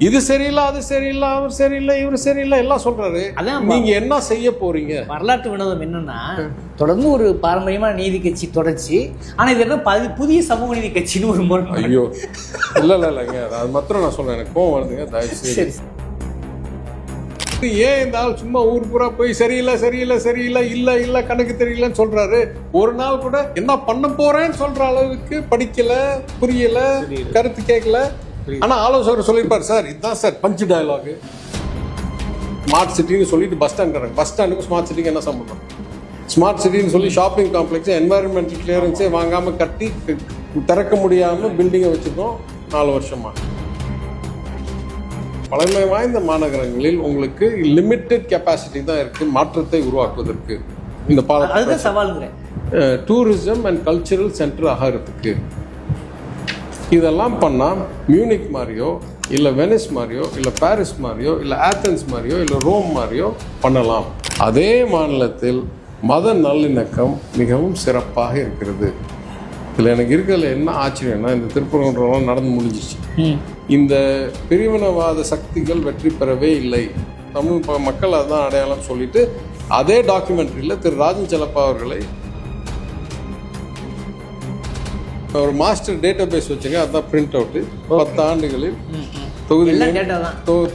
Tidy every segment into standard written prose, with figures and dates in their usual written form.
இது சரியில்லை, அது சரியில்லை, அவர் சரியில்லை, இவர் சரியில்லை எல்லாம் சொல்றாரு. அதான் நீங்க என்ன செய்ய போறீங்க? வரலாற்று வினோதம் என்னன்னா, தொடர்ந்து ஒரு பாரம்பரியமான நீதி கட்சி தொடர்ச்சி, ஆனா இது என்ன புதிய சமூக நீதி கட்சின்னு ஒரு முறை. ஐயோ இல்லைங்க, அது மாத்திரம் நான் சொல்றேன், எனக்கு கோவம் வருதுங்க, தயவுசெய்து. ஏன் இந்த ஆள் சும்மா ஊர் பூரா போய் சரியில்லை சரியில்லை சரியில்லை இல்ல இல்ல கணக்கு தெரியலன்னு சொல்றாரு? ஒரு நாள் கூட என்ன பண்ண போறேன்னு சொல்ற அளவுக்கு படிக்கல, புரியல, கருத்து கேட்கல. ஆனா ஆலோசகர் சொல்லியிருப்பாரு, சார் இதுதான் சார் பஞ்ச் டயலாக். ஸ்மார்ட் சிட்டின்னு சொல்லிட்டு பஸ் ஸ்டாண்டுக்கு ஸ்மார்ட் சிட்டிக்கு என்ன சம்பந்தம்? ஸ்மார்ட் சிட்டின்னு சொல்லி ஷாப்பிங் காம்ப்ளெக்ஸ் என்வாயர்மெண்டல் கிளியரன்ஸே வாங்காம கட்டி திறக்க முடியாம பில்டிங்கை வச்சுருக்கோம் 4 வருஷமா. பழமை வாய்ந்த மாநகரங்களில் உங்களுக்கு லிமிட்டெட் கெப்பாசிட்டி தான் இருக்கு மாற்றத்தை உருவாக்குவதற்கு. இந்த அதுதான் சவால்ங்கிறேன். டூரிசம் அண்ட் கல்ச்சரல் சென்டர் ஆகிறதுக்கு இதெல்லாம் பண்ணால் மியூனிக் மாதிரியோ இல்லை வெனிஸ் மாதிரியோ இல்லை பாரிஸ் மாதிரியோ இல்லை ஆத்தன்ஸ் மாதிரியோ இல்லை ரோம் மாதிரியோ பண்ணலாம். அதே மாநிலத்தில் மத நல்லிணக்கம் மிகவும் சிறப்பாக இருக்கிறது. இதில் எனக்கு இருக்கிறதுல என்ன ஆச்சரியம்னா, இந்த திருப்பரங்குன்றம் நடந்து முடிஞ்சிச்சு. இந்த பிரிவினவாத சக்திகள் வெற்றி பெறவே இல்லை, தமிழ் மக்கள் அதுதான் அடையாளம் சொல்லிட்டு அதே டாக்குமெண்ட்ரியில் திரு ராஜன் செல்லப்பா அவர்களை ஒரு மாஸ்டர் டேட்டா பேஸ் வச்சுங்க, அதுதான் பிரிண்ட் அவுட்டு. 10 ஆண்டுகளில்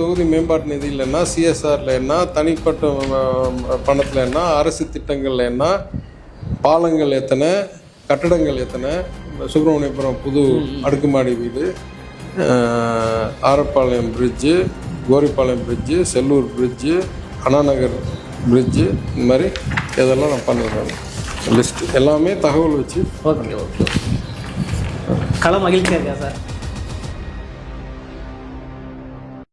தொகுதி மேம்பாட்டு நிதி இல்லைன்னா, சிஎஸ்ஆரில் என்ன, தனிப்பட்ட பணத்தில் என்ன, அரசு திட்டங்களில் என்ன, பாலங்கள் எத்தனை, கட்டடங்கள் எத்தனை, சுப்பிரமணியபுரம் புது அடுக்குமாடி வீடு, Arappalayam bridge, Goripalayam bridge, Sellur bridge, Annanagar bridge, இந்த மாதிரி இதெல்லாம் நான் பண்ணிடுறேன். லிஸ்ட் எல்லாமே தகவல் வச்சு. ஓகே கள மகிழ்ச்சியாக இருக்கா சார்?